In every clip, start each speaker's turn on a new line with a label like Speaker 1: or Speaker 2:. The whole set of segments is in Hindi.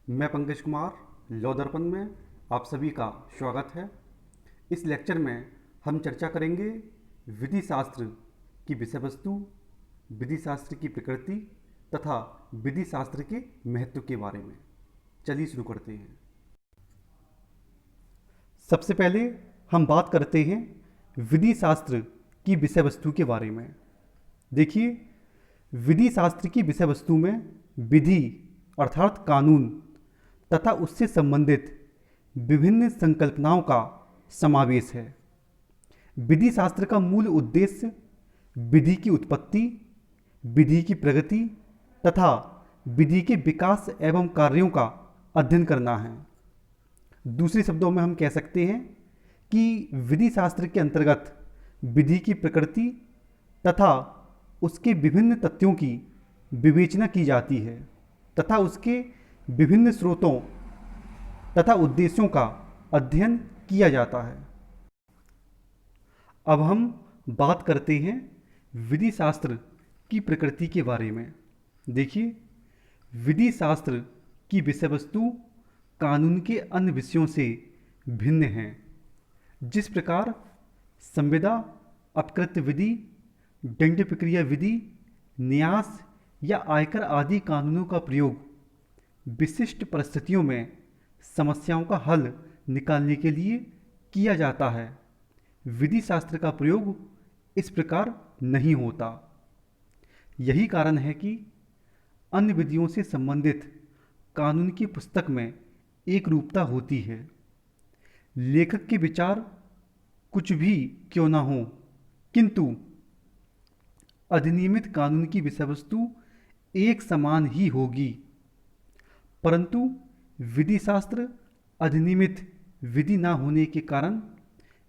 Speaker 1: मैं पंकज कुमार लॉ दर्पण में आप सभी का स्वागत है। इस लेक्चर में हम चर्चा करेंगे विधि शास्त्र की विषय वस्तु, विधि शास्त्र की प्रकृति तथा विधि शास्त्र के महत्व के बारे में। चलिए शुरू करते हैं। सबसे पहले हम बात करते हैं विधि शास्त्र की विषय वस्तु के बारे में। देखिए, विधि शास्त्र की विषय वस्तु में विधि अर्थात कानून तथा उससे संबंधित विभिन्न संकल्पनाओं का समावेश है। विधि शास्त्र का मूल उद्देश्य विधि की उत्पत्ति, विधि की प्रगति तथा विधि के विकास एवं कार्यों का अध्ययन करना है। दूसरे शब्दों में हम कह सकते हैं कि विधि शास्त्र के अंतर्गत विधि की प्रकृति तथा उसके विभिन्न तथ्यों की विवेचना की जाती है तथा उसके विभिन्न स्रोतों तथा उद्देश्यों का अध्ययन किया जाता है। अब हम बात करते हैं विधि शास्त्र की प्रकृति के बारे में। देखिए, विधि शास्त्र की विषय वस्तु कानून के अन्य विषयों से भिन्न है। जिस प्रकार संविदा, अपकृत्य विधि, दंड प्रक्रिया विधि, न्यास या आयकर आदि कानूनों का प्रयोग विशिष्ट परिस्थितियों में समस्याओं का हल निकालने के लिए किया जाता है, विधि शास्त्र का प्रयोग इस प्रकार नहीं होता। यही कारण है कि अन्य विधियों से संबंधित कानून की पुस्तक में एक रूपता होती है। लेखक के विचार कुछ भी क्यों ना हो, किंतु अधिनियमित कानून की विषय वस्तु एक समान ही होगी। परंतु विधि शास्त्र अधिनियमित विधि ना होने के कारण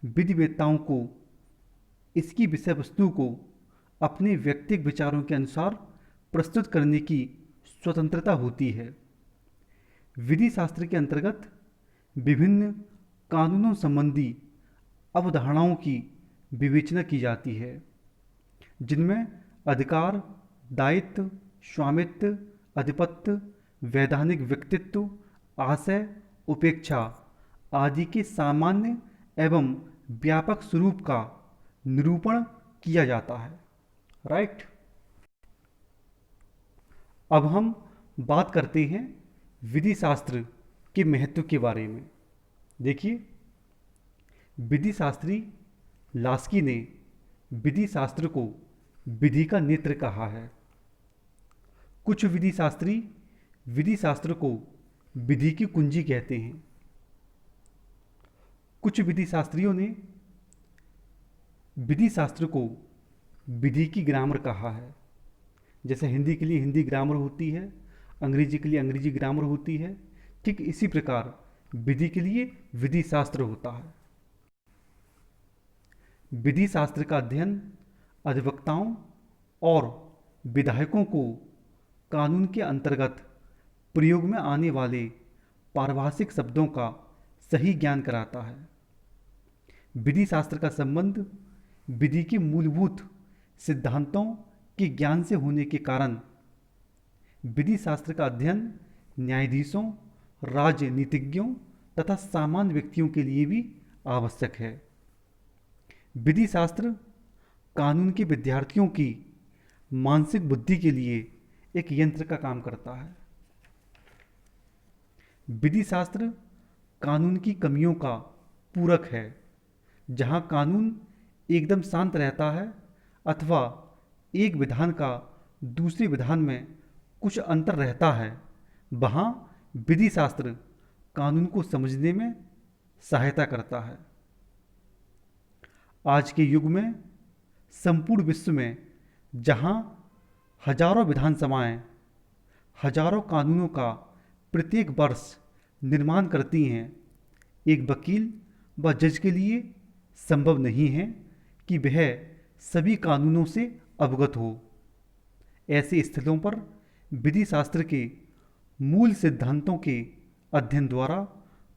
Speaker 1: विधिवेत्ताओं को इसकी विषय वस्तु को अपने व्यक्तिगत विचारों के अनुसार प्रस्तुत करने की स्वतंत्रता होती है। विधि शास्त्र के अंतर्गत विभिन्न कानूनों संबंधी अवधारणाओं की विवेचना की जाती है, जिनमें अधिकार, दायित्व, स्वामित्व, आधिपत्य, वैधानिक व्यक्तित्व, आशय, उपेक्षा आदि के सामान्य एवं व्यापक स्वरूप का निरूपण किया जाता है। राइट। अब हम बात करते हैं विधि शास्त्र के महत्व के बारे में। देखिए, विधि शास्त्री लास्की ने विधि शास्त्र को विधि का नेत्र कहा है। कुछ विधि शास्त्री विधि शास्त्र को विधि की कुंजी कहते हैं। कुछ विधि शास्त्रियों ने विधि शास्त्र को विधि की ग्रामर कहा है। जैसे हिंदी के लिए हिंदी ग्रामर होती है, अंग्रेजी के लिए अंग्रेजी ग्रामर होती है, ठीक इसी प्रकार विधि के लिए विधि शास्त्र होता है। विधि शास्त्र का अध्ययन अधिवक्ताओं और विधायकों को कानून के अंतर्गत प्रयोग में आने वाले पारिभाषिक शब्दों का सही ज्ञान कराता है। विधि शास्त्र का संबंध विधि के मूलभूत सिद्धांतों के ज्ञान से होने के कारण विधि शास्त्र का अध्ययन न्यायाधीशों, राजनीतिज्ञों तथा सामान्य व्यक्तियों के लिए भी आवश्यक है। विधि शास्त्र कानून के विद्यार्थियों की मानसिक बुद्धि के लिए एक यंत्र का काम करता है। विधि शास्त्र कानून की कमियों का पूरक है। जहाँ कानून एकदम शांत रहता है अथवा एक विधान का दूसरे विधान में कुछ अंतर रहता है, वहाँ विधि शास्त्र कानून को समझने में सहायता करता है। आज के युग में संपूर्ण विश्व में जहाँ हजारों विधानसभाएं हजारों कानूनों का प्रत्येक वर्ष निर्माण करती हैं, एक वकील व जज के लिए संभव नहीं है कि वह सभी कानूनों से अवगत हो। ऐसे स्थलों पर विधि शास्त्र के मूल सिद्धांतों के अध्ययन द्वारा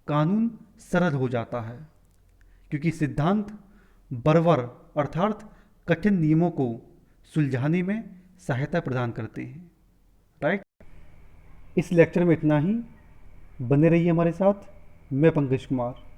Speaker 1: कानून सरल हो जाता है, क्योंकि सिद्धांत बरबर अर्थात कठिन नियमों को सुलझाने में सहायता प्रदान करते हैं। राइट। इस लेक्चर में इतना ही। बने रहिए हमारे साथ। मैं पंकज कुमार।